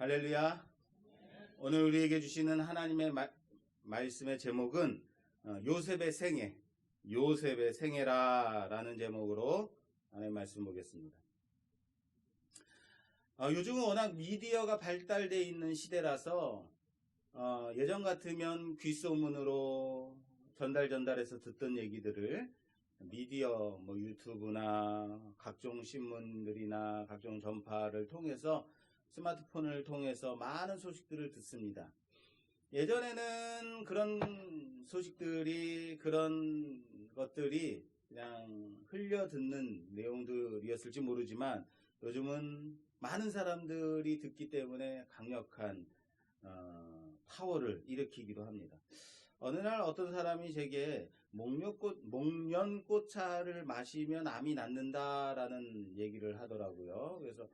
할렐루야. 오늘 우리에게 주시는 하나님의 말씀의 제목은 요셉의 생애라는 제목으로 하나님의 말씀 보겠습니다. 요즘은 워낙 미디어가 발달되어 있는 시대라서 예전 같으면 귓소문으로 전달해서 듣던 얘기들을 미디어, 유튜브나 각종 신문들이나 각종 전파를 통해서 스마트폰을 통해서 많은 소식들을 듣습니다. 예전에는 그런 소식들이, 그런 것들이 그냥 흘려듣는 내용들이었을지 모르지만 요즘은 많은 사람들이 듣기 때문에 강력한 파워를 일으키기도 합니다. 어느 날 어떤 사람이 제게 목련꽃차를 마시면 암이 낫는다라는 얘기를 하더라고요. 그래서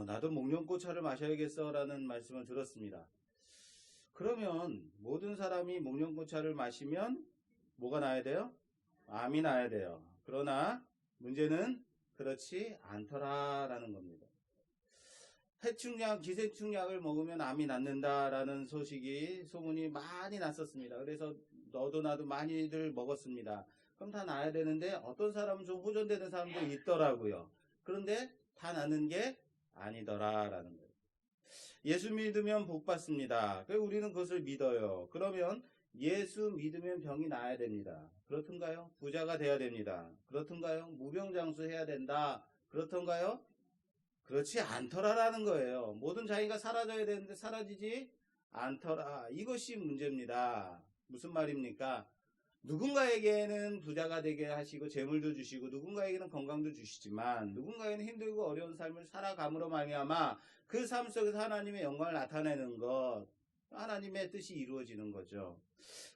나도 목련꽃차를 마셔야겠어 라는 말씀을 들었습니다. 그러면 모든 사람이 목련꽃차를 마시면 뭐가 나야 돼요? 암이 나야 돼요. 그러나 문제는 그렇지 않더라라는 겁니다. 해충약, 기생충약을 먹으면 암이 낫는다라는 소문이 많이 났었습니다. 그래서 너도 나도 많이들 먹었습니다. 그럼 다 나야 되는데 어떤 사람은 좀 호전되는 사람도 있더라고요. 그런데 다 나는 게 아니더라라는 거예요. 예수 믿으면 복 받습니다. 우리는 그것을 믿어요. 그러면 예수 믿으면 병이 나야 됩니다. 그렇던가요? 부자가 돼야 됩니다. 그렇던가요? 무병장수해야 된다. 그렇던가요? 그렇지 않더라라는 거예요. 모든 자기가 사라져야 되는데 사라지지 않더라. 이것이 문제입니다. 무슨 말입니까? 누군가에게는 부자가 되게 하시고 재물도 주시고 누군가에게는 건강도 주시지만 누군가에게는 힘들고 어려운 삶을 살아감으로 말미암아 그 삶 속에서 하나님의 영광을 나타내는 것, 하나님의 뜻이 이루어지는 거죠.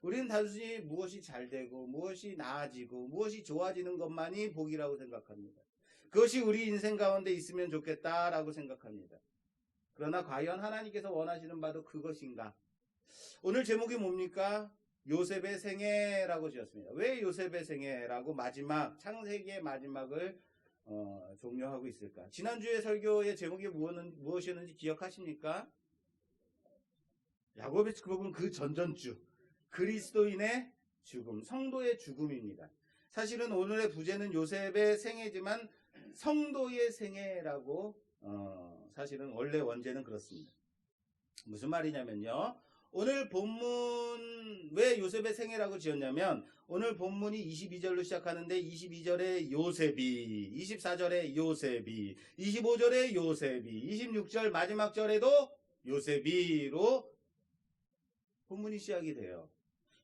우리는 단순히 무엇이 잘 되고 무엇이 나아지고 무엇이 좋아지는 것만이 복이라고 생각합니다. 그것이 우리 인생 가운데 있으면 좋겠다라고 생각합니다. 그러나 과연 하나님께서 원하시는 바도 그것인가? 오늘 제목이 뭡니까? 요셉의 생애라고 지었습니다. 왜 요셉의 생애라고 창세기의 마지막을 종료하고 있을까? 지난주에 설교의 제목이 무엇이었는지 기억하십니까? 야곱의 복음 그 전전주, 그리스도인의 죽음, 성도의 죽음입니다. 사실은 오늘의 부제는 요셉의 생애지만 성도의 생애라고 사실은 원래 원제는 그렇습니다. 무슨 말이냐면요. 오늘 본문 왜 요셉의 생애라고 지었냐면 오늘 본문이 22절로 시작하는데 22절에 요셉이, 24절에 요셉이, 25절에 요셉이, 26절 마지막 절에도 요셉이로 본문이 시작이 돼요.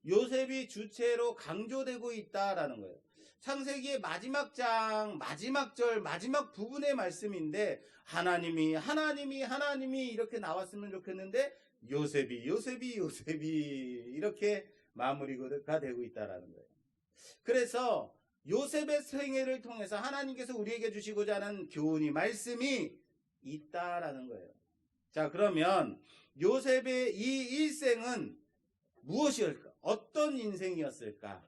요셉이 주체로 강조되고 있다라는 거예요. 창세기의 마지막 장, 마지막 절, 마지막 부분의 말씀인데 하나님이 이렇게 나왔으면 좋겠는데 요셉이 이렇게 마무리가 되고 있다라는 거예요. 그래서 요셉의 생애를 통해서 하나님께서 우리에게 주시고자 하는 교훈이, 말씀이 있다라는 거예요. 자, 그러면 요셉의 이 일생은 무엇이었을까? 어떤 인생이었을까?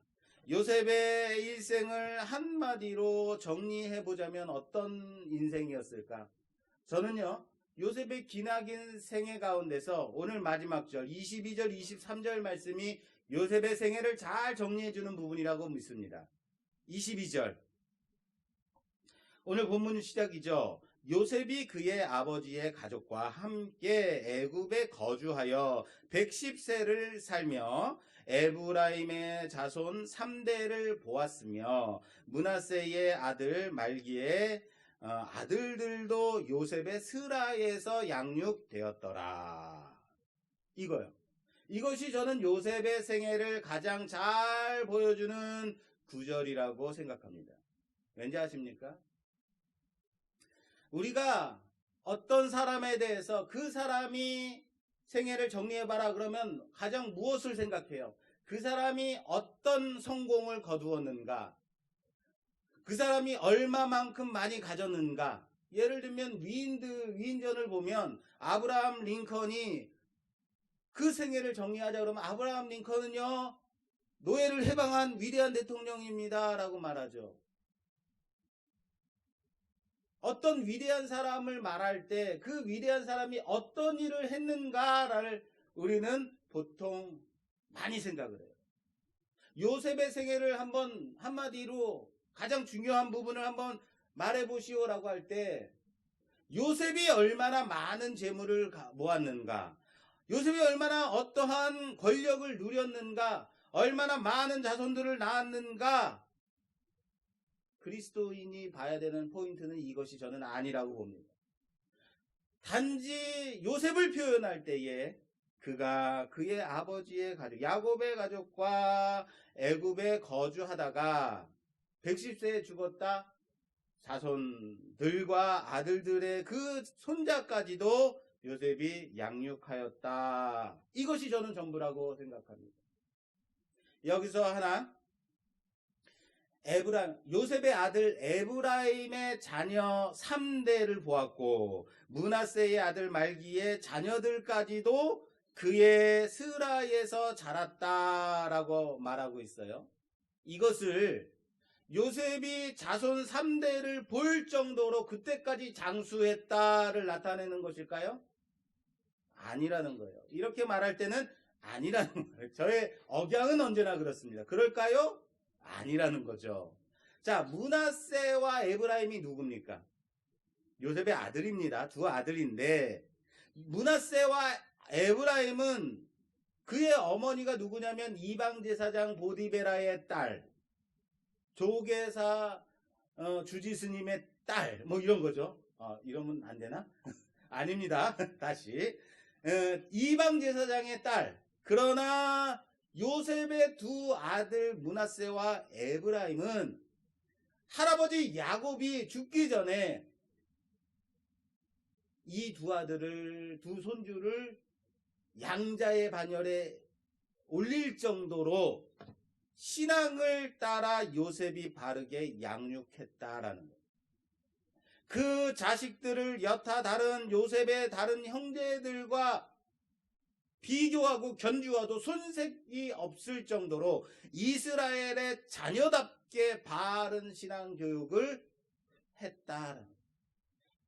요셉의 일생을 한마디로 정리해보자면 어떤 인생이었을까? 저는요, 요셉의 기나긴 생애 가운데서 오늘 마지막 절 22절 23절 말씀이 요셉의 생애를 잘 정리해주는 부분이라고 믿습니다. 22절 오늘 본문 시작이죠. 요셉이 그의 아버지의 가족과 함께 애굽에 거주하여 110세를 살며 에브라임의 자손 3대를 보았으며 므낫세의 아들 말기의 아들들도 요셉의 스라에서 양육되었더라. 이거요. 이것이 저는 요셉의 생애를 가장 잘 보여주는 구절이라고 생각합니다. 왠지 아십니까? 우리가 어떤 사람에 대해서 그 사람이 생애를 정리해봐라 그러면 가장 무엇을 생각해요? 그 사람이 어떤 성공을 거두었는가? 그 사람이 얼마만큼 많이 가졌는가? 예를 들면 위인전을 보면 아브라함 링컨이 그 생애를 정리하자 그러면 아브라함 링컨은요 노예를 해방한 위대한 대통령입니다 라고 말하죠. 어떤 위대한 사람을 말할 때 그 위대한 사람이 어떤 일을 했는가를 우리는 보통 많이 생각을 해요. 요셉의 생애를 한번 한마디로 가장 중요한 부분을 한번 말해보시오라고 할 때 요셉이 얼마나 많은 재물을 모았는가, 요셉이 얼마나 어떠한 권력을 누렸는가, 얼마나 많은 자손들을 낳았는가, 그리스도인이 봐야 되는 포인트는 이것이 저는 아니라고 봅니다. 단지 요셉을 표현할 때에 그가 그의 아버지의 가족 야곱의 가족과 애굽에 거주하다가 110세에 죽었다. 자손들과 아들들의 그 손자까지도 요셉이 양육하였다. 이것이 저는 전부라고 생각합니다. 여기서 하나, 요셉의 아들 에브라임의 자녀 3대를 보았고 므낫세의 아들 말기의 자녀들까지도 그의 스라에서 자랐다라고 말하고 있어요. 이것을 요셉이 자손 3대를 볼 정도로 그때까지 장수했다를 나타내는 것일까요? 아니라는 거예요. 이렇게 말할 때는 아니라는 거예요. 저의 억양은 언제나 그렇습니다. 그럴까요? 아니라는 거죠. 자, 므낫세와 에브라임이 누굽니까? 요셉의 아들입니다. 두 아들인데 므낫세와 에브라임은 그의 어머니가 누구냐면 이방제사장 보디베라의 딸, 조계사 주지스님의 딸, 뭐 이런 거죠. 이러면 안 되나? 아닙니다. 다시. 이방제사장의 딸. 그러나 요셉의 두 아들 므낫세와 에브라임은 할아버지 야곱이 죽기 전에 이 두 아들을, 두 손주를 양자의 반열에 올릴 정도로 신앙을 따라 요셉이 바르게 양육했다라는 거예요. 그 자식들을 여타 다른 요셉의 다른 형제들과 비교하고 견주어도 손색이 없을 정도로 이스라엘의 자녀답게 바른 신앙 교육을 했다라는 거예요.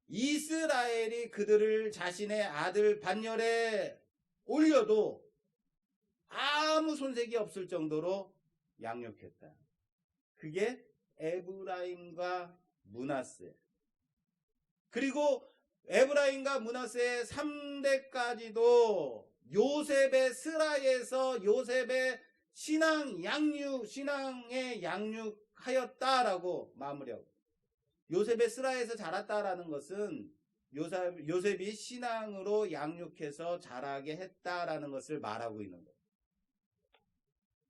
이스라엘이 그들을 자신의 아들 반열에 올려도 아무 손색이 없을 정도로 양육했다. 그게 에브라임과 므낫세. 그리고 에브라임과 므낫세의 3대까지도 요셉의 스라에서 요셉의 신앙에 양육하였다라고 마무리하고, 요셉의 스라에서 자랐다라는 것은 요셉이 신앙으로 양육해서 자라게 했다라는 것을 말하고 있는 거예요.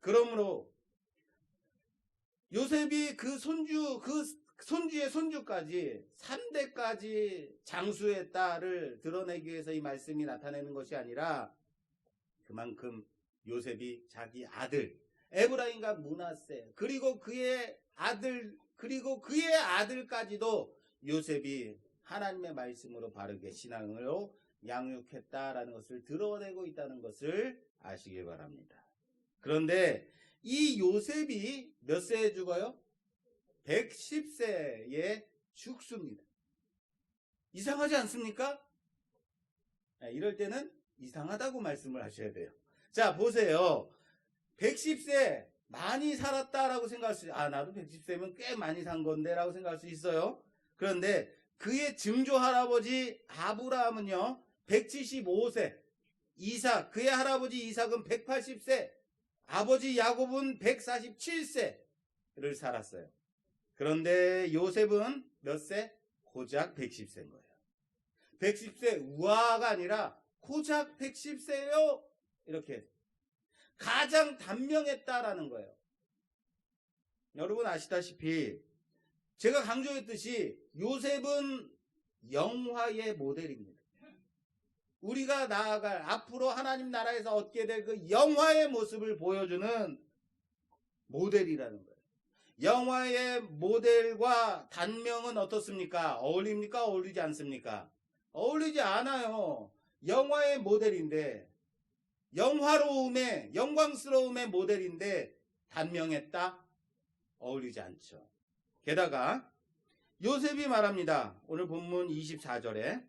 그러므로 요셉이 그 손주의 손주까지 3대까지 장수했다를 드러내기 위해서 이 말씀이 나타내는 것이 아니라 그만큼 요셉이 자기 아들 에브라임과 므낫세 그리고 그의 아들까지도 요셉이 하나님의 말씀으로 바르게 신앙으로 양육했다라는 것을 드러내고 있다는 것을 아시기 바랍니다. 그런데 이 요셉이 몇 세에 죽어요? 110세에 죽습니다. 이상하지 않습니까? 이럴 때는 이상하다고 말씀을 하셔야 돼요. 자, 보세요. 110세 많이 살았다라고 생각할 수 있어요. 나도 110세면 꽤 많이 산 건데 라고 생각할 수 있어요. 그런데 그의 증조 할아버지 아브라함은요 175세, 그의 할아버지 이삭은 180세, 아버지 야곱은 147세를 살았어요. 그런데 요셉은 몇 세? 고작 110세인 거예요. 110세 우아가 아니라 고작 110세요. 이렇게 가장 단명했다라는 거예요. 여러분 아시다시피 제가 강조했듯이 요셉은 영화의 모델입니다. 우리가 나아갈 앞으로 하나님 나라에서 얻게 될 그 영화의 모습을 보여주는 모델이라는 거예요. 영화의 모델과 단명은 어떻습니까? 어울립니까? 어울리지 않습니까? 어울리지 않아요. 영화의 모델인데, 영화로움의, 영광스러움의 모델인데 단명했다? 어울리지 않죠. 게다가 요셉이 말합니다. 오늘 본문 24절에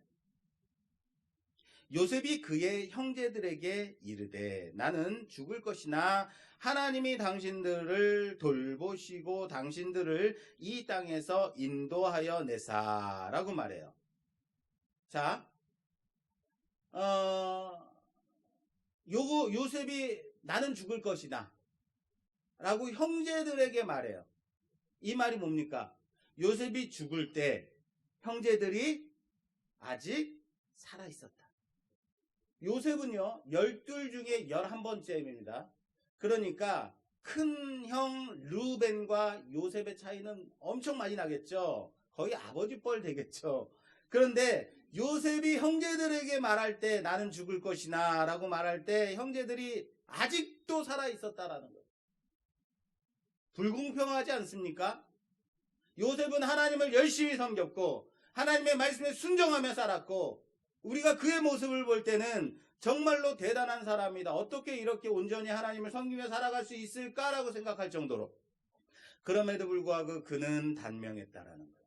요셉이 그의 형제들에게 이르되 나는 죽을 것이나 하나님이 당신들을 돌보시고 당신들을 이 땅에서 인도하여 내사라고 말해요. 자, 요셉이 나는 죽을 것이다 라고 형제들에게 말해요. 이 말이 뭡니까? 요셉이 죽을 때 형제들이 아직 살아있었다. 요셉은요 12 중에 11번째입니다. 그러니까 큰 형 르우벤과 요셉의 차이는 엄청 많이 나겠죠. 거의 아버지 뻘 되겠죠. 그런데 요셉이 형제들에게 말할 때 나는 죽을 것이나 라고 말할 때 형제들이 아직도 살아있었다라는 거예요. 불공평하지 않습니까? 요셉은 하나님을 열심히 섬겼고 하나님의 말씀에 순종하며 살았고 우리가 그의 모습을 볼 때는 정말로 대단한 사람이다. 어떻게 이렇게 온전히 하나님을 섬기며 살아갈 수 있을까라고 생각할 정도로. 그럼에도 불구하고 그는 단명했다라는 거예요.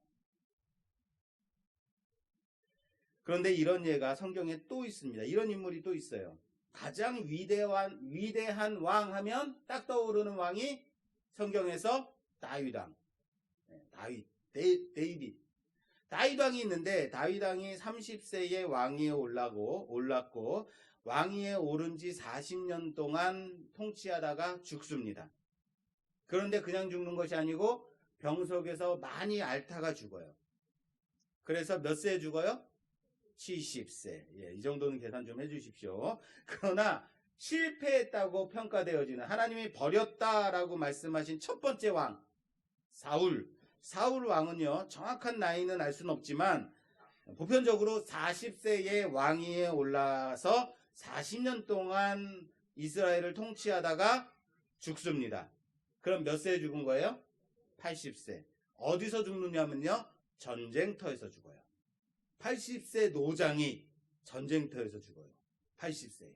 그런데 이런 예가 성경에 또 있습니다. 이런 인물이 또 있어요. 가장 위대한 왕 하면 딱 떠오르는 왕이 성경에서 다윗 왕. 데이빗. 다윗 왕이 있는데 다윗 왕이 30세에 왕위에 올랐고 왕위에 오른 지 40년 동안 통치하다가 죽습니다. 그런데 그냥 죽는 것이 아니고 병석에서 많이 앓다가 죽어요. 그래서 몇 세에 죽어요? 70세. 이 정도는 계산 좀 해주십시오. 그러나 실패했다고 평가되어지는 하나님이 버렸다라고 말씀하신 첫 번째 왕 사울 왕은요 정확한 나이는 알 수는 없지만 보편적으로 40세에 왕위에 올라서 40년 동안 이스라엘을 통치하다가 죽습니다. 그럼 몇 세에 죽은 거예요? 80세. 어디서 죽느냐면요 전쟁터에서 죽어요. 80세 노장이 전쟁터에서 죽어요. 80세.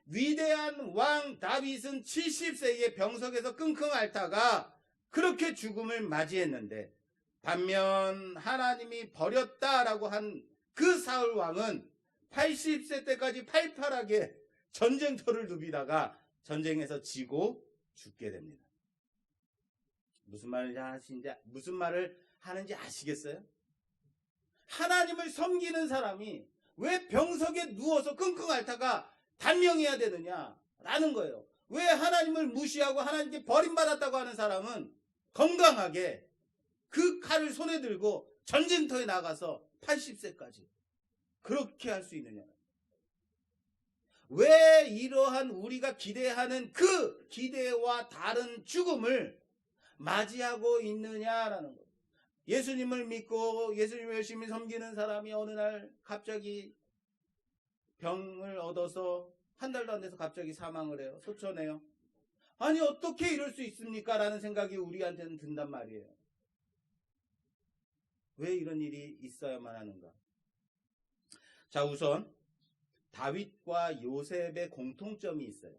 위대한 왕 다윗은 70세에 병석에서 끙끙 앓다가 그렇게 죽음을 맞이했는데 반면 하나님이 버렸다라고 한 그 사울 왕은 80세 때까지 팔팔하게 전쟁터를 누비다가 전쟁에서 지고 죽게 됩니다. 무슨 말을 하는지 아시겠어요? 하나님을 섬기는 사람이 왜 병석에 누워서 끙끙 앓다가 단명해야 되느냐라는 거예요. 왜 하나님을 무시하고 하나님께 버림받았다고 하는 사람은 건강하게 그 칼을 손에 들고 전쟁터에 나가서 80세까지 그렇게 할 수 있느냐. 왜 이러한 우리가 기대하는 그 기대와 다른 죽음을 맞이하고 있느냐라는 거예요. 예수님을 믿고 예수님을 열심히 섬기는 사람이 어느 날 갑자기 병을 얻어서 한 달도 안 돼서 갑자기 사망을 해요. 소천해요. 아니 어떻게 이럴 수 있습니까? 라는 생각이 우리한테는 든단 말이에요. 왜 이런 일이 있어야만 하는가? 자, 우선 다윗과 요셉의 공통점이 있어요.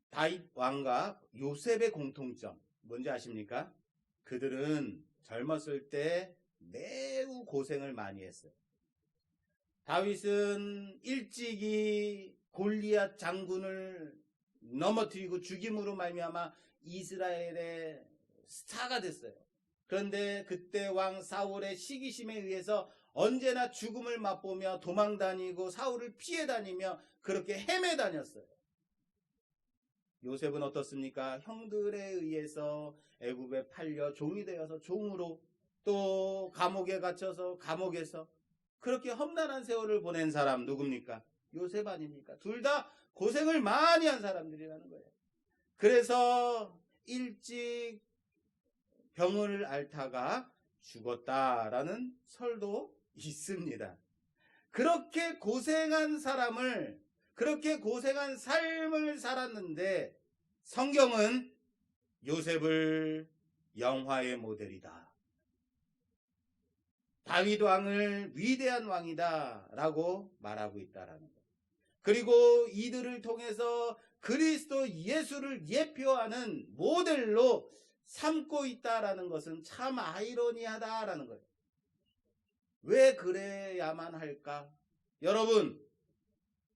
다윗 왕과 요셉의 공통점 뭔지 아십니까? 그들은 젊었을 때 매우 고생을 많이 했어요. 다윗은 일찍이 골리앗 장군을 넘어뜨리고 죽임으로 말미암아 이스라엘의 스타가 됐어요. 그런데 그때 왕 사울의 시기심에 의해서 언제나 죽음을 맛보며 도망다니고 사울을 피해 다니며 그렇게 헤매 다녔어요. 요셉은 어떻습니까? 형들에 의해서 애굽에 팔려 종이 되어서 종으로 또 감옥에 갇혀서 감옥에서 그렇게 험난한 세월을 보낸 사람 누굽니까? 요셉 아닙니까? 둘 다 고생을 많이 한 사람들이라는 거예요. 그래서 일찍 병을 앓다가 죽었다라는 설도 있습니다. 그렇게 고생한 사람을, 그렇게 고생한 삶을 살았는데 성경은 요셉을 영화의 모델이다. 다윗 왕을 위대한 왕이다 라고 말하고 있다라는 것. 그리고 이들을 통해서 그리스도 예수를 예표하는 모델로 삼고 있다라는 것은 참 아이러니하다라는 거예요. 왜 그래야만 할까? 여러분,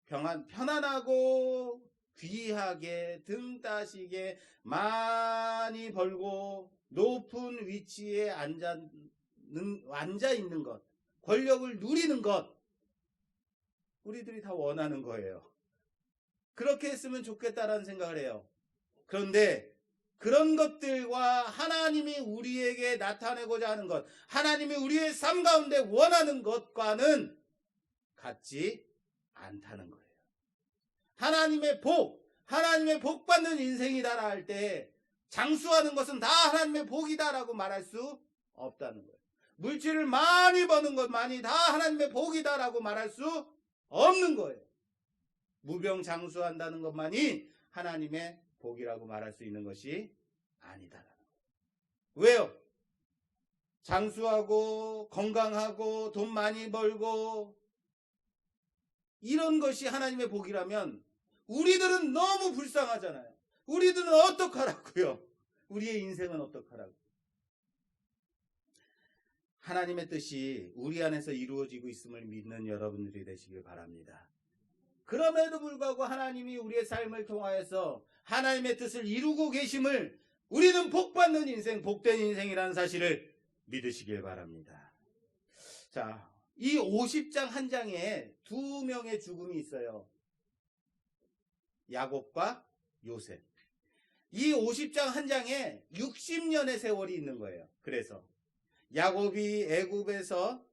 편안하고 귀하게 등 따시게 많이 벌고 높은 위치에 앉아 있는 것, 권력을 누리는 것, 우리들이 다 원하는 거예요. 그렇게 했으면 좋겠다라는 생각을 해요. 그런데 그런 것들과 하나님이 우리에게 나타내고자 하는 것, 하나님이 우리의 삶 가운데 원하는 것과는 같지 않다는 거예요. 하나님의 복 받는 인생이다라 할 때 장수하는 것은 다 하나님의 복이다라고 말할 수 없다는 거예요. 물질을 많이 버는 것만이 다 하나님의 복이다라고 말할 수 없는 거예요. 무병장수한다는 것만이 하나님의 복이라고 말할 수 있는 것이 아니다라는 거예요. 왜요? 장수하고 건강하고 돈 많이 벌고 이런 것이 하나님의 복이라면 우리들은 너무 불쌍하잖아요. 우리들은 어떡하라고요? 우리의 인생은 어떡하라고? 하나님의 뜻이 우리 안에서 이루어지고 있음을 믿는 여러분들이 되시길 바랍니다. 그럼에도 불구하고 하나님이 우리의 삶을 통하여서 하나님의 뜻을 이루고 계심을 우리는 복받는 인생, 복된 인생이라는 사실을 믿으시길 바랍니다. 자, 이 50장 한 장에 두 명의 죽음이 있어요. 야곱과 요셉. 이 50장 한 장에 60년의 세월이 있는 거예요. 그래서 야곱이 애굽에서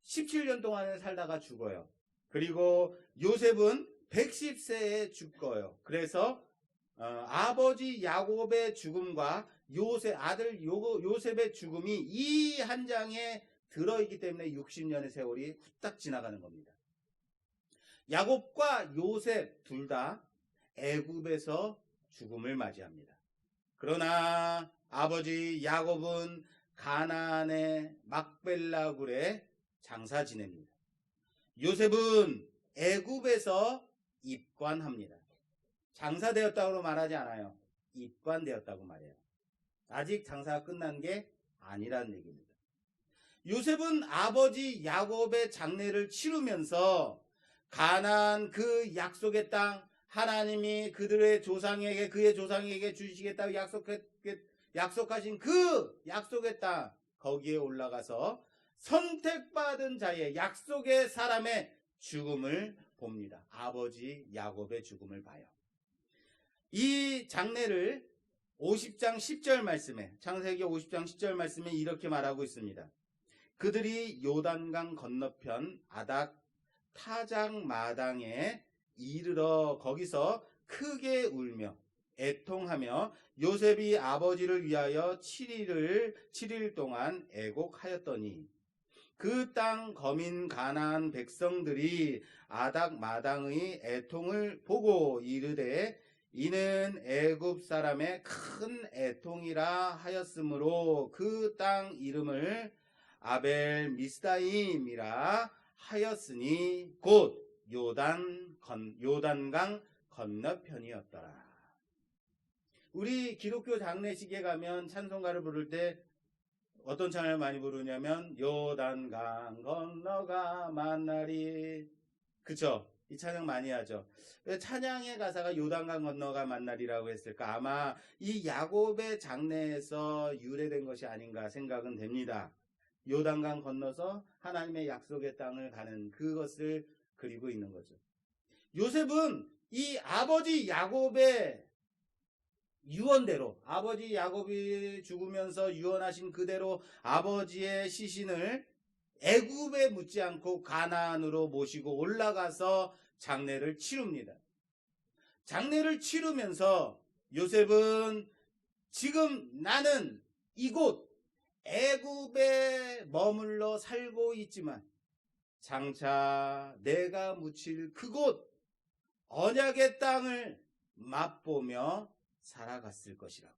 17년 동안을 살다가 죽어요. 그리고 요셉은 110세에 죽어요. 그래서 아버지 야곱의 죽음과 아들 요셉의 죽음이 이 한 장에 들어있기 때문에 60년의 세월이 후딱 지나가는 겁니다. 야곱과 요셉 둘 다 애굽에서 죽음을 맞이합니다. 그러나 아버지 야곱은 가나안의 막벨라 굴에 장사 지냅니다. 요셉은 애굽에서 입관합니다. 장사되었다고 말하지 않아요. 입관되었다고 말해요. 아직 장사가 끝난 게 아니라는 얘기입니다. 요셉은 아버지 야곱의 장례를 치르면서 가나안 그 약속의 땅, 하나님이 그들의 조상에게, 그의 조상에게 주시겠다고 약속하신 그 약속의 땅, 거기에 올라가서 선택받은 자의 약속의 사람의 죽음을 봅니다. 아버지 야곱의 죽음을 봐요. 이 장례를 50장 10절 말씀에, 창세기 50장 10절 말씀에 이렇게 말하고 있습니다. 그들이 요단강 건너편 아닥 타작 마당에 이르러 거기서 크게 울며 애통하며 요셉이 아버지를 위하여 7일 동안 애곡하였더니 그 땅 거민 가나안 백성들이 아닥 마당의 애통을 보고 이르되 이는 애굽 사람의 큰 애통이라 하였으므로 그 땅 이름을 아벨 미스다임이라 하였으니 곧 요단강 건너편이었더라. 우리 기독교 장례식에 가면 찬송가를 부를 때 어떤 찬양을 많이 부르냐면 요단강 건너가 만나리. 그쵸? 이 찬양 많이 하죠. 왜 찬양의 가사가 요단강 건너가 만나리라고 했을까? 아마 이 야곱의 장례에서 유래된 것이 아닌가 생각은 됩니다. 요단강 건너서 하나님의 약속의 땅을 가는 그것을 그리고 있는 거죠. 요셉은 이 아버지 야곱의 유언대로, 아버지 야곱이 죽으면서 유언하신 그대로 아버지의 시신을 애굽에 묻지 않고 가나안으로 모시고 올라가서 장례를 치릅니다. 장례를 치르면서 요셉은 지금 나는 이곳 애굽에 머물러 살고 있지만 장차 내가 묻힐 그곳 언약의 땅을 맛보며 살아갔을 것이라고.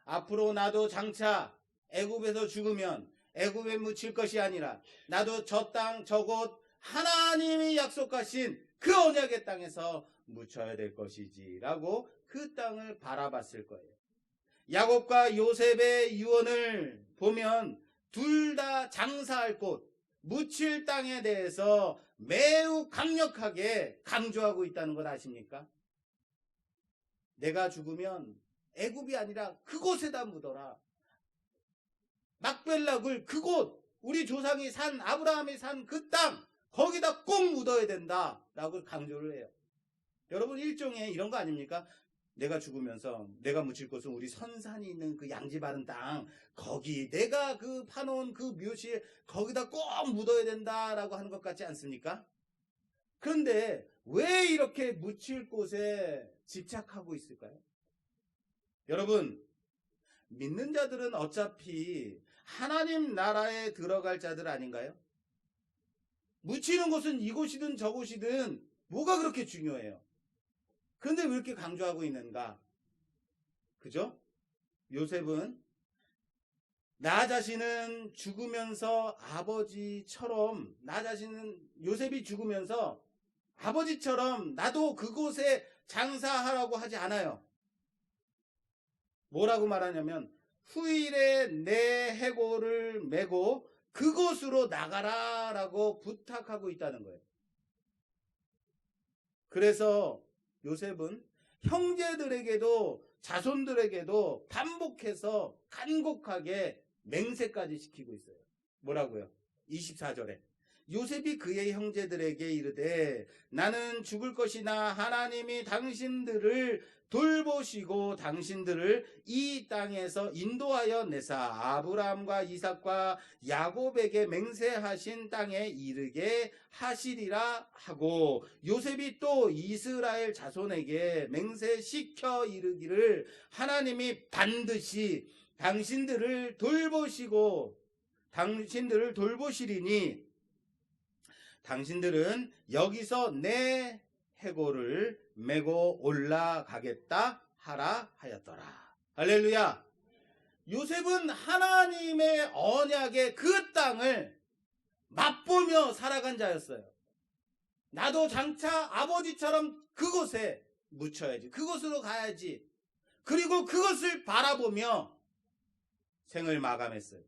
앞으로 나도 장차 애굽에서 죽으면 애굽에 묻힐 것이 아니라 나도 저 땅 저곳 하나님이 약속하신 그 언약의 땅에서 묻혀야 될 것이지 라고 그 땅을 바라봤을 거예요. 야곱과 요셉의 유언을 보면 둘 다 장사할 곳, 묻힐 땅에 대해서 매우 강력하게 강조하고 있다는 것 아십니까? 내가 죽으면 애굽이 아니라 그곳에다 묻어라. 막벨락을 그곳, 우리 조상이 산, 아브라함이 산 그 땅, 거기다 꼭 묻어야 된다라고 강조를 해요. 여러분, 일종의 이런 거 아닙니까? 내가 죽으면서 내가 묻힐 곳은 우리 선산이 있는 그 양지 바른 땅, 거기 내가 그 파놓은 그 묘시에 거기다 꼭 묻어야 된다라고 하는 것 같지 않습니까? 그런데 왜 이렇게 묻힐 곳에 집착하고 있을까요? 여러분, 믿는 자들은 어차피 하나님 나라에 들어갈 자들 아닌가요? 묻히는 곳은 이곳이든 저곳이든 뭐가 그렇게 중요해요? 그런데 왜 이렇게 강조하고 있는가? 그죠? 요셉은 나 자신은 죽으면서 아버지처럼, 나 자신은 요셉이 죽으면서 아버지처럼 나도 그곳에 장사하라고 하지 않아요. 뭐라고 말하냐면 후일에 내 해골을 메고 그곳으로 나가라 라고 부탁하고 있다는 거예요. 그래서 요셉은 형제들에게도 자손들에게도 반복해서 간곡하게 맹세까지 시키고 있어요. 뭐라고요? 24절에 요셉이 그의 형제들에게 이르되 나는 죽을 것이나 하나님이 당신들을 돌보시고 당신들을 이 땅에서 인도하여 내사 아브라함과 이삭과 야곱에게 맹세하신 땅에 이르게 하시리라 하고, 요셉이 또 이스라엘 자손에게 맹세시켜 이르기를 하나님이 반드시 당신들을 돌보시리니 당신들은 여기서 내 해골을 메고 올라가겠다 하라 하였더라. 할렐루야. 요셉은 하나님의 언약의 그 땅을 맛보며 살아간 자였어요. 나도 장차 아버지처럼 그곳에 묻혀야지, 그곳으로 가야지, 그리고 그것을 바라보며 생을 마감했어요.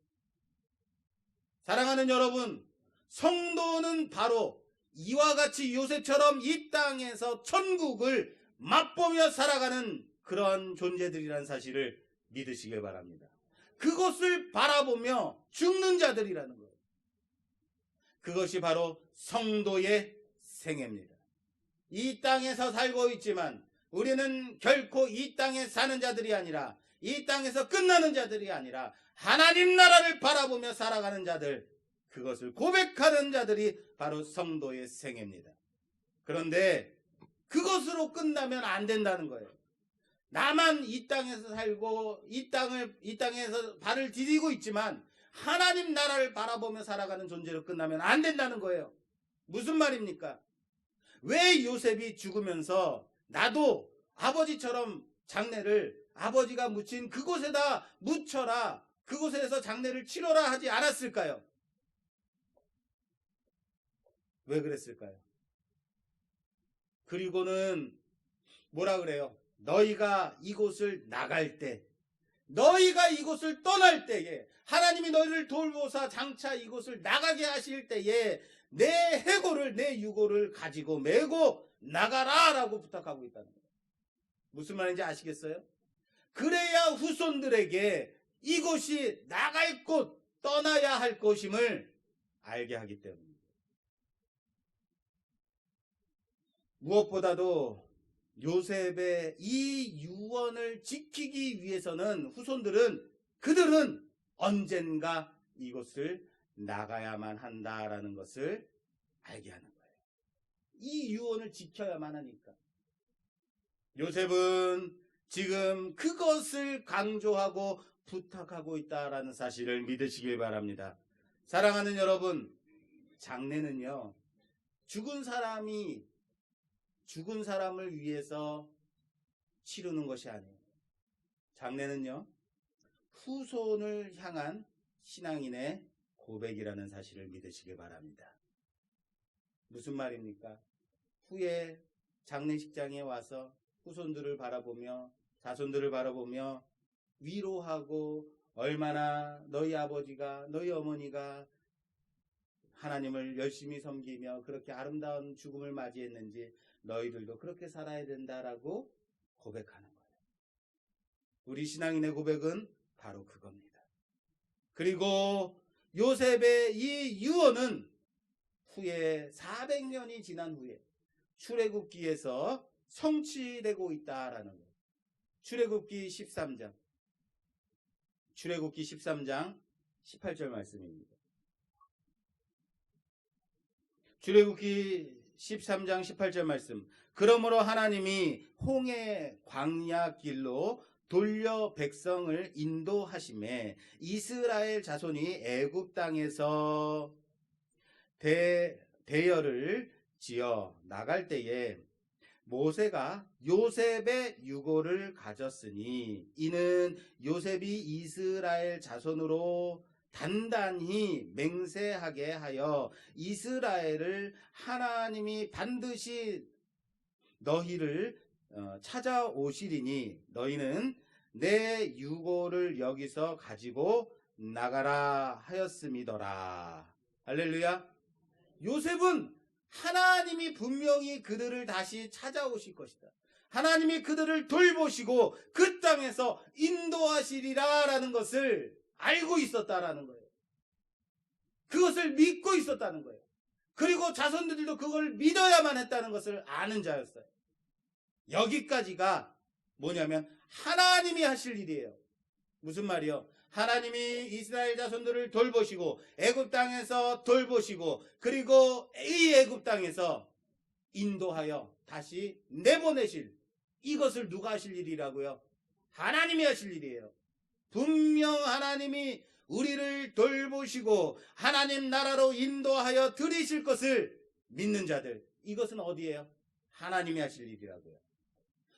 사랑하는 여러분, 성도는 바로 이와 같이 요셉처럼 이 땅에서 천국을 맛보며 살아가는 그런 존재들이라는 사실을 믿으시길 바랍니다. 그것을 바라보며 죽는 자들이라는 거예요. 그것이 바로 성도의 생애입니다. 이 땅에서 살고 있지만 우리는 결코 이 땅에 사는 자들이 아니라, 이 땅에서 끝나는 자들이 아니라 하나님 나라를 바라보며 살아가는 자들, 그것을 고백하는 자들이 바로 성도의 생애입니다. 그런데 그것으로 끝나면 안 된다는 거예요. 나만 이 땅에서 살고 이 땅에서 발을 디디고 있지만 하나님 나라를 바라보며 살아가는 존재로 끝나면 안 된다는 거예요. 무슨 말입니까? 왜 요셉이 죽으면서 나도 아버지처럼 장례를, 아버지가 묻힌 그곳에다 묻혀라, 그곳에서 장례를 치러라 하지 않았을까요? 왜 그랬을까요? 그리고는 뭐라 그래요? 너희가 이곳을 나갈 때, 너희가 이곳을 떠날 때에, 하나님이 너희를 돌보사 장차 이곳을 나가게 하실 때에 내 해골을, 내 유골을 가지고 메고 나가라 라고 부탁하고 있다는 거예요. 무슨 말인지 아시겠어요? 그래야 후손들에게 이곳이 나갈 곳, 떠나야 할 곳임을 알게 하기 때문입니다. 무엇보다도 요셉의 이 유언을 지키기 위해서는 그들은 언젠가 이곳을 나가야만 한다라는 것을 알게 하는 거예요. 이 유언을 지켜야만 하니까. 요셉은 지금 그것을 강조하고 부탁하고 있다라는 사실을 믿으시길 바랍니다. 사랑하는 여러분, 장례는요, 죽은 사람을 위해서 치르는 것이 아니에요. 장례는요, 후손을 향한 신앙인의 고백이라는 사실을 믿으시길 바랍니다. 무슨 말입니까? 후에 장례식장에 와서 후손들을 바라보며, 자손들을 바라보며 위로하고 얼마나 너희 아버지가 너희 어머니가 하나님을 열심히 섬기며 그렇게 아름다운 죽음을 맞이했는지 너희들도 그렇게 살아야 된다라고 고백하는 거예요. 우리 신앙인의 고백은 바로 그겁니다. 그리고 요셉의 이 유언은 후에 400년이 지난 후에 출애굽기에서 성취되고 있다라는 거예요. 출애굽기 13장 18절 말씀입니다. 출애굽기 13장 18절 말씀. 그러므로 하나님이 홍해 광야 길로 돌려 백성을 인도하심에 이스라엘 자손이 애굽 땅에서 대열을 지어 나갈 때에 모세가 요셉의 유고를 가졌으니 이는 요셉이 이스라엘 자손으로 단단히 맹세하게 하여 이스라엘을 하나님이 반드시 너희를 찾아오시리니 너희는 내 유고를 여기서 가지고 나가라 하였음이더라. 할렐루야. 요셉은 하나님이 분명히 그들을 다시 찾아오실 것이다. 하나님이 그들을 돌보시고 그 땅에서 인도하시리라 라는 것을 알고 있었다라는 거예요. 그것을 믿고 있었다는 거예요. 그리고 자손들도 그걸 믿어야만 했다는 것을 아는 자였어요. 여기까지가 뭐냐면 하나님이 하실 일이에요. 무슨 말이요? 하나님이 이스라엘 자손들을 돌보시고 애굽 땅에서 돌보시고 그리고 이 애굽 땅에서 인도하여 다시 내보내실, 이것을 누가 하실 일이라고요? 하나님이 하실 일이에요. 분명 하나님이 우리를 돌보시고 하나님 나라로 인도하여 들이실 것을 믿는 자들, 이것은 어디예요? 하나님이 하실 일이라고요.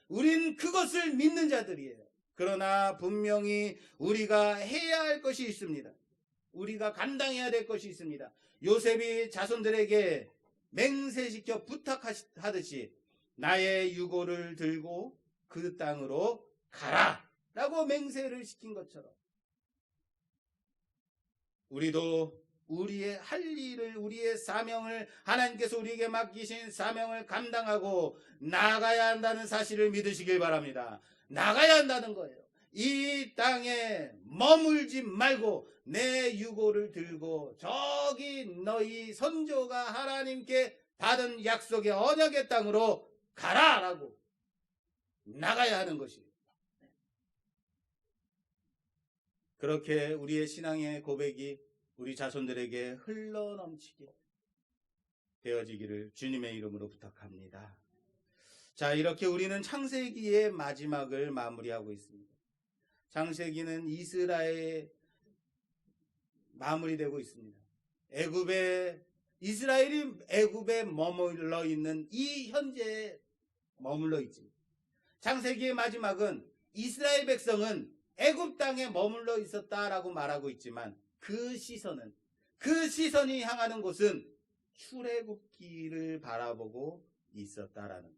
우린 그것을 믿는 자들이에요. 그러나 분명히 우리가 해야 할 것이 있습니다. 우리가 감당해야 될 것이 있습니다. 요셉이 자손들에게 맹세시켜 부탁하듯이 나의 유고를 들고 그 땅으로 가라 라고 맹세를 시킨 것처럼 우리도 우리의 할 일을, 우리의 사명을, 하나님께서 우리에게 맡기신 사명을 감당하고 나가야 한다는 사실을 믿으시길 바랍니다. 나가야 한다는 거예요. 이 땅에 머물지 말고 내 유고를 들고 저기 너희 선조가 하나님께 받은 약속의 언약의 땅으로 가라라고 나가야 하는 것이에요. 그렇게 우리의 신앙의 고백이 우리 자손들에게 흘러넘치게 되어지기를 주님의 이름으로 부탁합니다. 자, 이렇게 우리는 창세기의 마지막을 마무리하고 있습니다. 창세기는 이스라엘의 마무리되고 있습니다. 이스라엘이 애굽에 머물러 있는 이 현재에 머물러 있습니다. 창세기의 마지막은 이스라엘 백성은 애굽 땅에 머물러 있었다라고 말하고 있지만 그 시선이 향하는 곳은 출애굽기를 바라보고 있었다라는 것.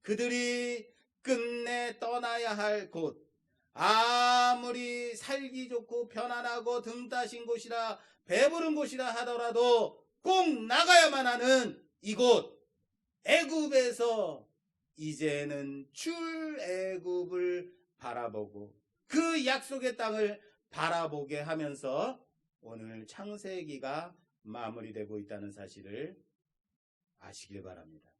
그들이 끝내 떠나야 할 곳, 아무리 살기 좋고 편안하고 등 따신 곳이라 배부른 곳이라 하더라도 꼭 나가야만 하는 이곳 애굽에서 이제는 출애굽을 바라보고 그 약속의 땅을 바라보게 하면서 오늘 창세기가 마무리되고 있다는 사실을 아시길 바랍니다.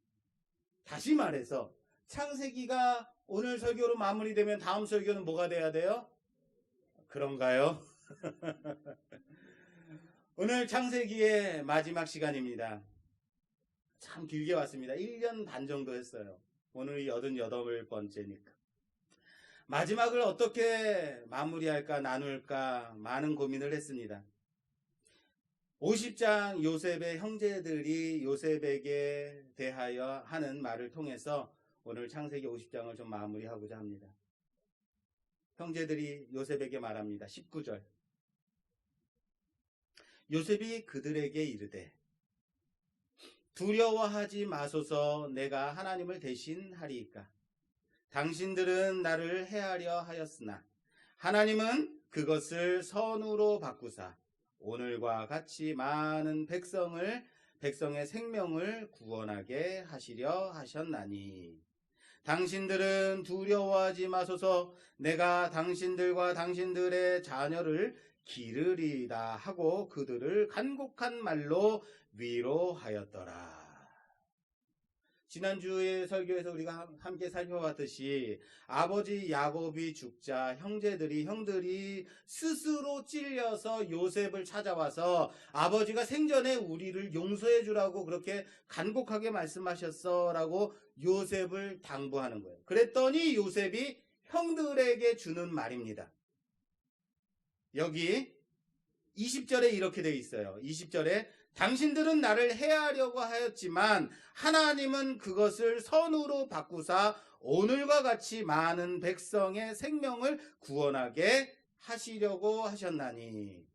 다시 말해서 창세기가 오늘 설교로 마무리되면 다음 설교는 뭐가 돼야 돼요? 그런가요? 오늘 창세기의 마지막 시간입니다. 참 길게 왔습니다. 1년 반 정도 했어요. 오늘이 88번째니까. 마지막을 어떻게 마무리할까 나눌까 많은 고민을 했습니다. 50장 요셉의 형제들이 요셉에게 대하여 하는 말을 통해서 오늘 창세기 50장을 좀 마무리하고자 합니다. 형제들이 요셉에게 말합니다. 19절. 요셉이 그들에게 이르되 두려워하지 마소서, 내가 하나님을 대신하리이까. 당신들은 나를 해하려 하였으나 하나님은 그것을 선으로 바꾸사 오늘과 같이 많은 백성의 생명을 구원하게 하시려 하셨나니 당신들은 두려워하지 마소서 내가 당신들과 당신들의 자녀를 기르리다 하고 그들을 간곡한 말로 위로하였더라. 지난주에 설교에서 우리가 함께 살펴봤듯이 아버지 야곱이 죽자 형들이 스스로 찔려서 요셉을 찾아와서 아버지가 생전에 우리를 용서해 주라고 그렇게 간곡하게 말씀하셨어 라고 요셉을 당부하는 거예요. 그랬더니 요셉이 형들에게 주는 말입니다. 여기 20절에 이렇게 되어 있어요. 20절에 당신들은 나를 해하려고 하였지만 하나님은 그것을 선으로 바꾸사 오늘과 같이 많은 백성의 생명을 구원하게 하시려고 하셨나니.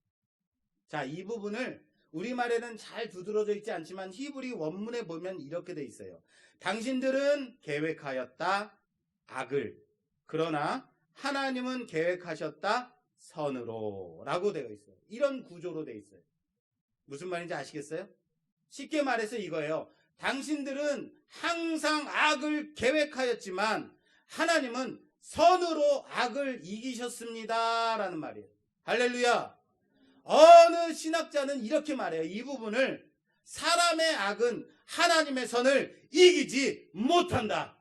자, 이 부분을 우리말에는 잘 두드러져 있지 않지만 히브리 원문에 보면 이렇게 돼 있어요. 당신들은 계획하였다 악을, 그러나 하나님은 계획하셨다 선으로 라고 되어 있어요. 이런 구조로 되어 있어요. 무슨 말인지 아시겠어요? 쉽게 말해서 이거예요. 당신들은 항상 악을 계획하였지만 하나님은 선으로 악을 이기셨습니다 라는 말이에요. 할렐루야. 어느 신학자는 이렇게 말해요. 이 부분을 사람의 악은 하나님의 선을 이기지 못한다.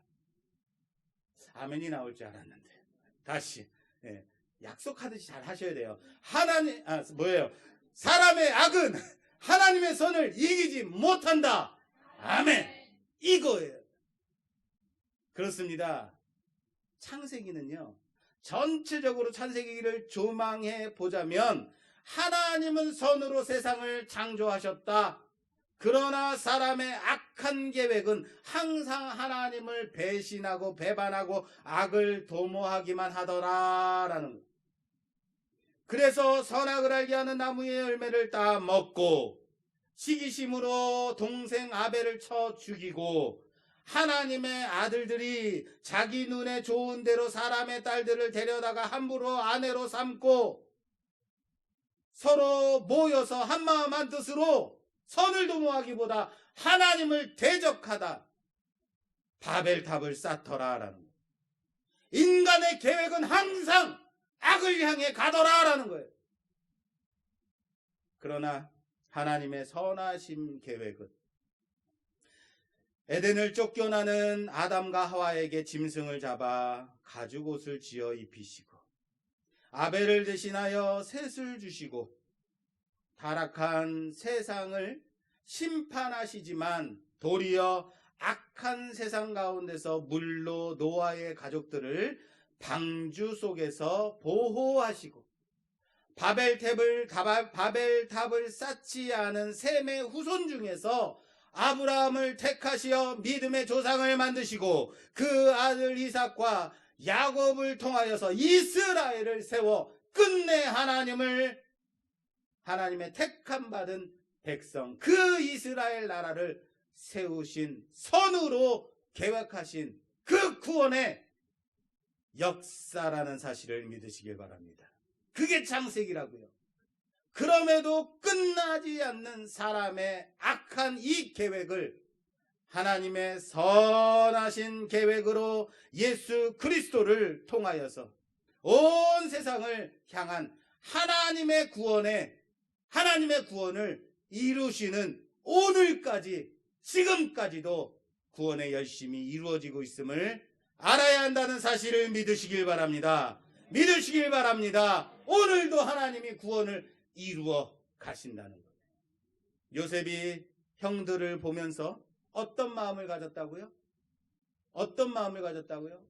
아멘이 나올 줄 알았는데 다시 약속하듯이 잘 하셔야 돼요. 사람의 악은 하나님의 선을 이기지 못한다. 아멘. 이거예요. 그렇습니다. 창세기는요, 전체적으로 창세기를 조망해 보자면 하나님은 선으로 세상을 창조하셨다. 그러나 사람의 악한 계획은 항상 하나님을 배신하고 배반하고 악을 도모하기만 하더라라는 거예요. 그래서 선악을 알게 하는 나무의 열매를 따 먹고 시기심으로 동생 아벨을 쳐 죽이고 하나님의 아들들이 자기 눈에 좋은 대로 사람의 딸들을 데려다가 함부로 아내로 삼고 서로 모여서 한마음 한뜻으로 선을 도모하기보다 하나님을 대적하다 바벨탑을 쌓더라라는 거예요. 인간의 계획은 항상 악을 향해 가더라라는 거예요. 그러나 하나님의 선하신 계획은 에덴을 쫓겨나는 아담과 하와에게 짐승을 잡아 가죽옷을 지어 입히시고 아벨을 대신하여 셋을 주시고 타락한 세상을 심판하시지만 도리어 악한 세상 가운데서 물로 노아의 가족들을 방주 속에서 보호하시고 바벨탑을 쌓지 않은 셈의 후손 중에서 아브라함을 택하시어 믿음의 조상을 만드시고 그 아들 이삭과 야곱을 통하여서 이스라엘을 세워 끝내 하나님의 택함 받은 백성 그 이스라엘 나라를 세우신 선으로 계획하신 그 구원의 역사라는 사실을 믿으시길 바랍니다. 그게 창세기라고요. 그럼에도 끝나지 않는 사람의 악한 이 계획을 하나님의 선하신 계획으로 예수 그리스도를 통하여서 온 세상을 향한 하나님의 구원을 이루시는 오늘까지 지금까지도 구원의 열심이 이루어지고 있음을 알아야 한다는 사실을 믿으시길 바랍니다. 믿으시길 바랍니다. 오늘도 하나님이 구원을 이루어 가신다는 것. 요셉이 형들을 보면서 어떤 마음을 가졌다고요? 어떤 마음을 가졌다고요?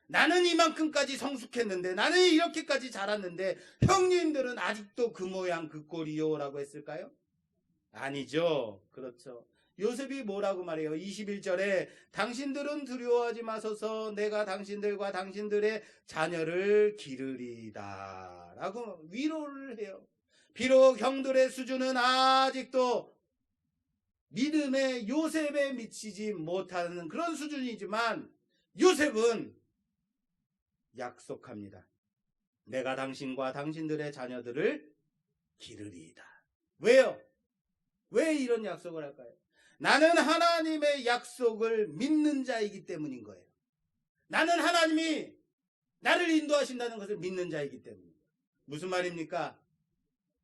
나는 이만큼까지 성숙했는데, 나는 이렇게까지 자랐는데 형님들은 아직도 그 모양 그 꼴이요 라고 했을까요? 아니죠. 그렇죠. 요셉이 뭐라고 말해요? 21절에 당신들은 두려워하지 마소서 내가 당신들과 당신들의 자녀를 기르리다 라고 위로를 해요. 비록 형들의 수준은 아직도 믿음의 요셉에 미치지 못하는 그런 수준이지만 요셉은 약속합니다. 내가 당신과 당신들의 자녀들을 기르리이다. 왜요? 왜 이런 약속을 할까요? 나는 하나님의 약속을 믿는 자이기 때문인 거예요. 나는 하나님이 나를 인도하신다는 것을 믿는 자이기 때문입니다. 무슨 말입니까?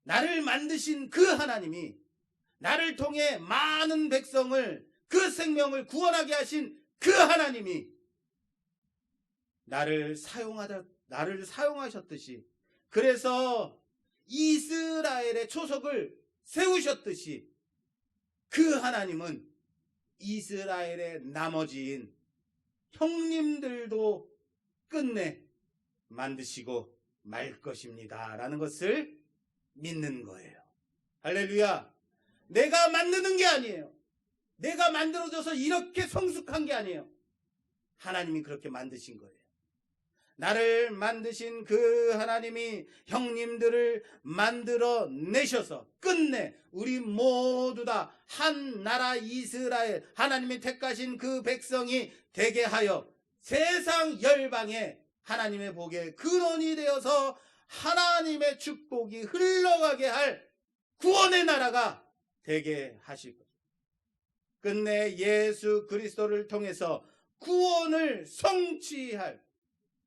나를 만드신 그 하나님이 나를 통해 많은 백성을, 그 생명을 구원하게 하신 그 하나님이 나를 사용하셨듯이, 그래서 이스라엘의 초석을 세우셨듯이 그 하나님은 이스라엘의 나머지인 형님들도 끝내 만드시고 말 것입니다 라는 것을 믿는 거예요. 할렐루야. 내가 만드는 게 아니에요. 내가 만들어져서 이렇게 성숙한 게 아니에요. 하나님이 그렇게 만드신 거예요. 나를 만드신 그 하나님이 형님들을 만들어 내셔서 끝내 우리 모두 다 한 나라 이스라엘, 하나님이 택하신 그 백성이 되게 하여 세상 열방에 하나님의 복의 근원이 되어서 하나님의 축복이 흘러가게 할 구원의 나라가 되게 하실 것입니다. 끝내 예수 그리스도를 통해서 구원을 성취할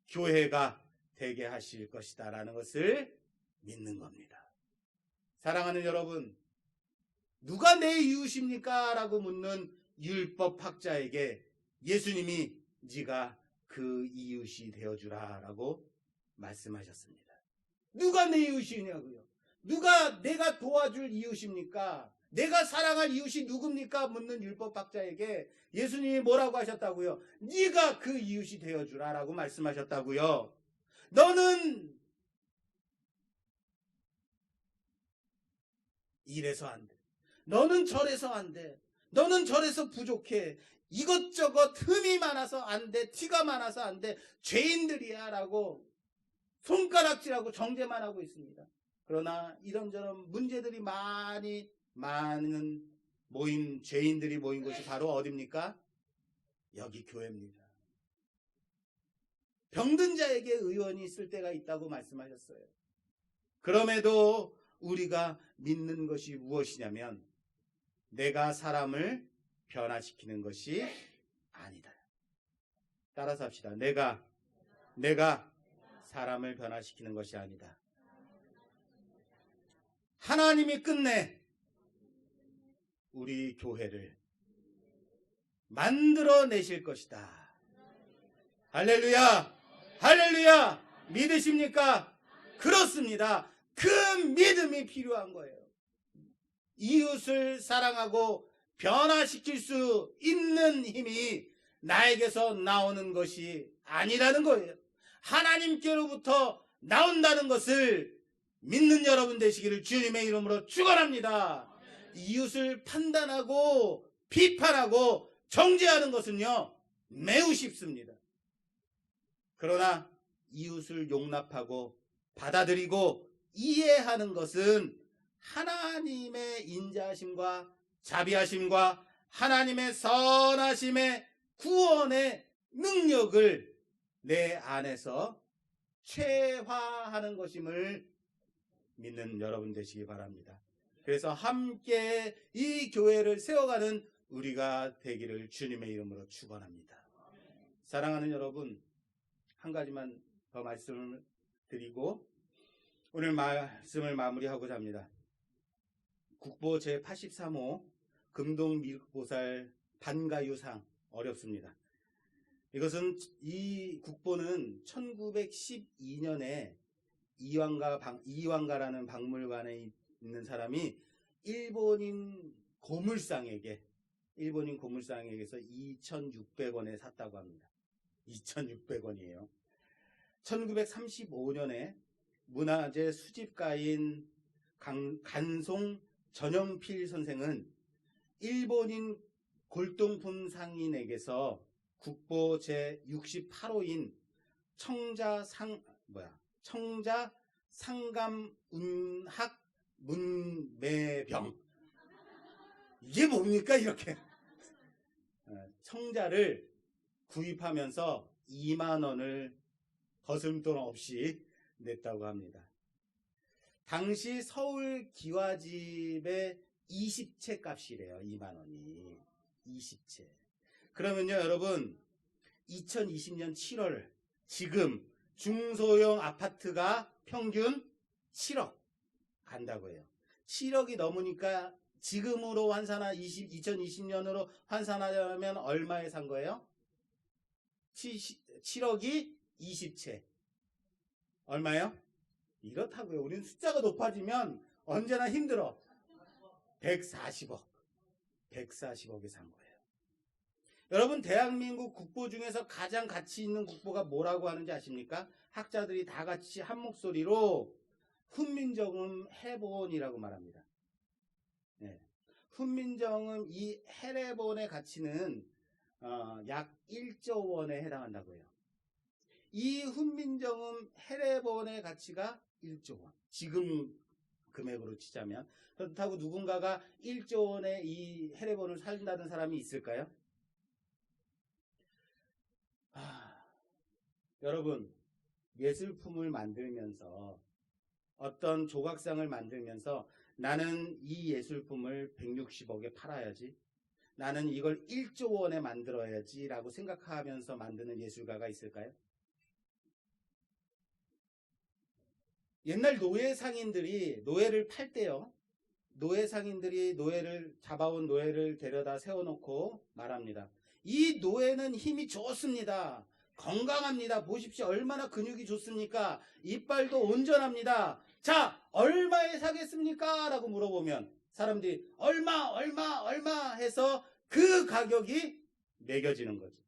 교회가 되게 하실 것이다 라는 것을 믿는 겁니다. 사랑하는 여러분, 누가 내 이웃입니까? 라고 묻는 율법학자에게 예수님이 네가 그 이웃이 되어주라 라고 말씀하셨습니다. 누가 내 이웃이냐고요? 누가 내가 도와줄 이웃입니까? 내가 사랑할 이웃이 누굽니까? 묻는 율법학자에게 예수님이 뭐라고 하셨다고요? 네가 그 이웃이 되어주라 라고 말씀하셨다고요. 너는 이래서 안 돼. 너는 저래서 안 돼. 너는 저래서 부족해. 이것저것 흠이 많아서 안 돼. 티가 많아서 안 돼. 죄인들이야 라고 손가락질하고 정죄만 하고 있습니다. 그러나 이런저런 문제들이 많은 죄인들이 모인 곳이 바로 어디입니까? 여기 교회입니다. 병든 자에게 의원이 있을 때가 있다고 말씀하셨어요. 그럼에도 우리가 믿는 것이 무엇이냐면 내가 사람을 변화시키는 것이 아니다. 따라서 합시다. 내가 사람을 변화시키는 것이 아니다. 하나님이 끝내 우리 교회를 만들어내실 것이다. 할렐루야! 할렐루야! 믿으십니까? 그렇습니다. 그 믿음이 필요한 거예요. 이웃을 사랑하고 변화시킬 수 있는 힘이 나에게서 나오는 것이 아니라는 거예요. 하나님께로부터 나온다는 것을 믿는 여러분 되시기를 주님의 이름으로 축원합니다. 이웃을 판단하고 비판하고 정죄하는 것은요 매우 쉽습니다. 그러나 이웃을 용납하고 받아들이고 이해하는 것은 하나님의 인자하심과 자비하심과 하나님의 선하심의 구원의 능력을 내 안에서 체화하는 것임을 믿는 여러분 되시기 바랍니다. 그래서 함께 이 교회를 세워가는 우리가 되기를 주님의 이름으로 축원합니다. 사랑하는 여러분, 한 가지만 더 말씀을 드리고 오늘 말씀을 마무리하고자 합니다. 국보 제83호 금동미륵보살 반가유상 어렵습니다. 이 국보는 1912년에 이완가라는 박물관에 있는 사람이 일본인 고물상에게서 2,600원에 샀다고 합니다. 2,600원이에요. 1935년에 문화재 수집가인 간송 전영필 선생은 일본인 골동품 상인에게서 국보 제68호인 청자 상감운학 문매병, 이게 뭡니까 이렇게 청자를 구입하면서 2만 원을 거슴돈 없이 냈다고 합니다. 당시 서울 기와집의 20채 값이래요. 2만 원이. 20채. 그러면요, 여러분, 2020년 7월 지금 중소형 아파트가 평균 7억 간다고 해요. 7억이 넘으니까 지금으로 2020년으로 환산하려면 얼마에 산 거예요? 7억이 20채. 얼마요? 이렇다고요. 우리는 숫자가 높아지면 언제나 힘들어. 140억. 140억에 산 거예요. 여러분, 대한민국 국보 중에서 가장 가치 있는 국보가 뭐라고 하는지 아십니까? 학자들이 다 같이 한 목소리로 훈민정음 해본이라고 말합니다. 네. 훈민정음 이 해례본의 가치는 약 1조 원에 해당한다고 해요. 이 훈민정음 해례본의 가치가 1조 원. 지금 금액으로 치자면. 그렇다고 누군가가 1조 원의 이 해례본을 산다는 사람이 있을까요? 여러분, 예술품을 만들면서 어떤 조각상을 만들면서 나는 이 예술품을 160억에 팔아야지, 나는 이걸 1조 원에 만들어야지 라고 생각하면서 만드는 예술가가 있을까요? 옛날 노예 상인들이 노예를 팔 때요, 노예 상인들이 잡아온 노예를 데려다 세워놓고 말합니다. 이 노예는 힘이 좋습니다. 건강합니다. 보십시오. 얼마나 근육이 좋습니까? 이빨도 온전합니다. 자, 얼마에 사겠습니까? 라고 물어보면 사람들이 얼마 해서 그 가격이 매겨지는 거죠.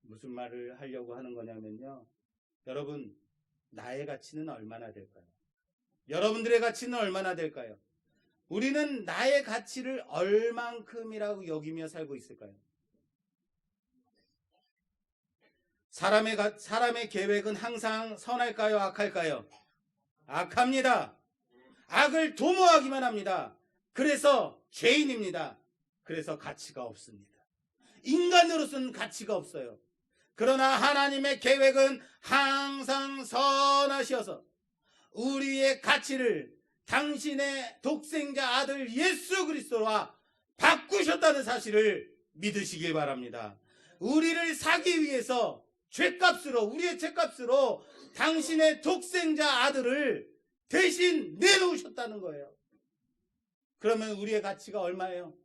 무슨 말을 하려고 하는 거냐면요, 여러분, 나의 가치는 얼마나 될까요? 여러분들의 가치는 얼마나 될까요? 우리는 나의 가치를 얼만큼이라고 여기며 살고 있을까요? 사람의 계획은 항상 선할까요? 악할까요? 악합니다. 악을 도모하기만 합니다. 그래서 죄인입니다. 그래서 가치가 없습니다. 인간으로서는 가치가 없어요. 그러나 하나님의 계획은 항상 선하셔서 우리의 가치를 당신의 독생자 아들 예수 그리스도와 바꾸셨다는 사실을 믿으시길 바랍니다. 우리를 사기 위해서 우리의 죄값으로 당신의 독생자 아들을 대신 내놓으셨다는 거예요. 그러면 우리의 가치가 얼마예요?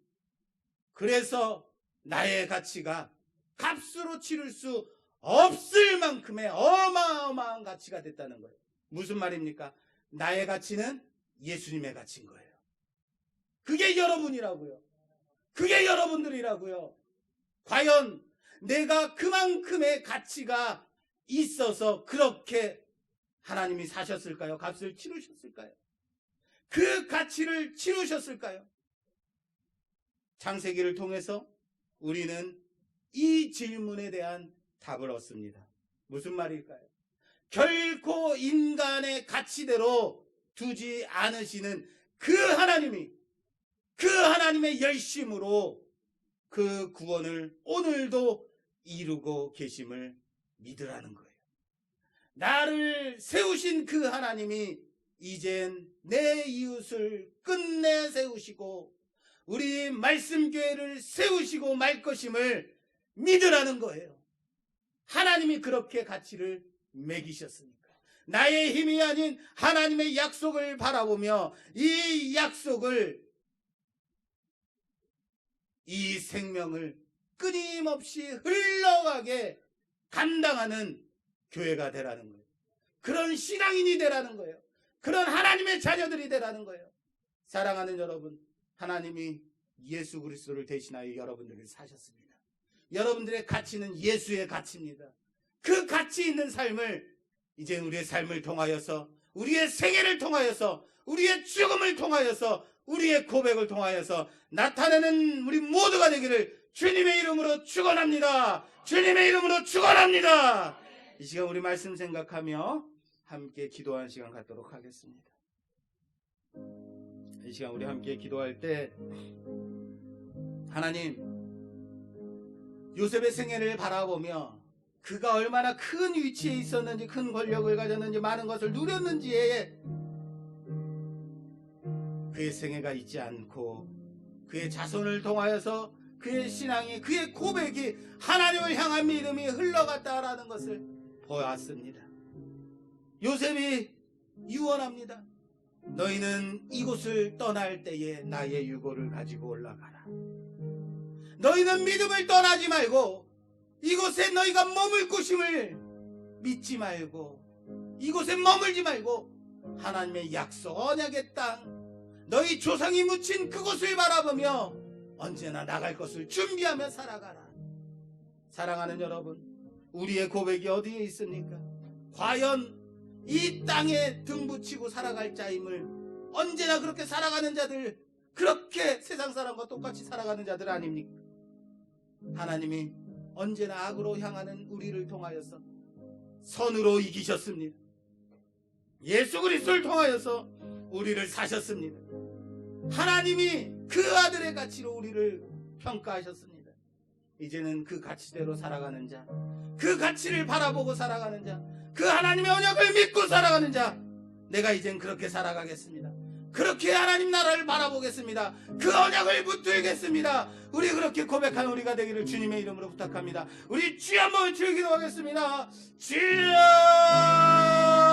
그래서 나의 가치가 값으로 치를 수 없을 만큼의 어마어마한 가치가 됐다는 거예요. 무슨 말입니까? 나의 가치는 예수님의 가치인 거예요. 그게 여러분이라고요. 그게 여러분들이라고요. 과연 내가 그만큼의 가치가 있어서 그렇게 하나님이 사셨을까요? 값을 치르셨을까요? 그 가치를 치르셨을까요? 창세기를 통해서 우리는 이 질문에 대한 답을 얻습니다. 무슨 말일까요? 결코 인간의 가치대로 두지 않으시는 그 하나님의 열심으로 그 구원을 오늘도 이루고 계심을 믿으라는 거예요. 나를 세우신 그 하나님이 이젠 내 이웃을 끝내 세우시고 우리 말씀교회를 세우시고 말 것임을 믿으라는 거예요. 하나님이 그렇게 가치를 매기셨으니까. 나의 힘이 아닌 하나님의 약속을 바라보며 이 약속을, 이 생명을 끊임없이 흘러가게 감당하는 교회가 되라는 거예요. 그런 신앙인이 되라는 거예요. 그런 하나님의 자녀들이 되라는 거예요. 사랑하는 여러분, 하나님이 예수 그리스도를 대신하여 여러분들을 사셨습니다. 여러분들의 가치는 예수의 가치입니다. 그 가치 있는 삶을 이제 우리의 삶을 통하여서, 우리의 생애를 통하여서, 우리의 죽음을 통하여서, 우리의 고백을 통하여서 나타내는 우리 모두가 되기를 주님의 이름으로 축원합니다. 주님의 이름으로 축원합니다. 이 시간 우리 말씀 생각하며 함께 기도하는 시간 갖도록 하겠습니다. 이 시간 우리 함께 기도할 때 하나님, 요셉의 생애를 바라보며 그가 얼마나 큰 위치에 있었는지, 큰 권력을 가졌는지, 많은 것을 누렸는지에 그의 생애가 있지 않고 그의 자손을 통하여서 그의 신앙이, 그의 고백이 하나님을 향한 믿음이 흘러갔다라는 것을 보았습니다. 요셉이 유언합니다. 너희는 이곳을 떠날 때에 나의 유고를 가지고 올라가라. 너희는 믿음을 떠나지 말고 이곳에 너희가 머물 곳임을 믿지 말고 이곳에 머물지 말고 하나님의 약속 언약의 땅, 너희 조상이 묻힌 그곳을 바라보며 언제나 나갈 것을 준비하며 살아가라. 사랑하는 여러분, 우리의 고백이 어디에 있습니까? 과연 이 땅에 등붙이고 살아갈 자임을 언제나 그렇게 살아가는 자들, 그렇게 세상 사람과 똑같이 살아가는 자들 아닙니까? 하나님이 언제나 악으로 향하는 우리를 통하여서 선으로 이기셨습니다. 예수 그리스도를 통하여서 우리를 사셨습니다. 하나님이 그 아들의 가치로 우리를 평가하셨습니다. 이제는 그 가치대로 살아가는 자, 그 가치를 바라보고 살아가는 자, 그 하나님의 언약을 믿고 살아가는 자, 내가 이젠 그렇게 살아가겠습니다. 그렇게 하나님 나라를 바라보겠습니다. 그 언약을 붙들겠습니다. 우리 그렇게 고백한 우리가 되기를 주님의 이름으로 부탁합니다. 우리 주여 한번 외치고 기도하겠습니다. 주여!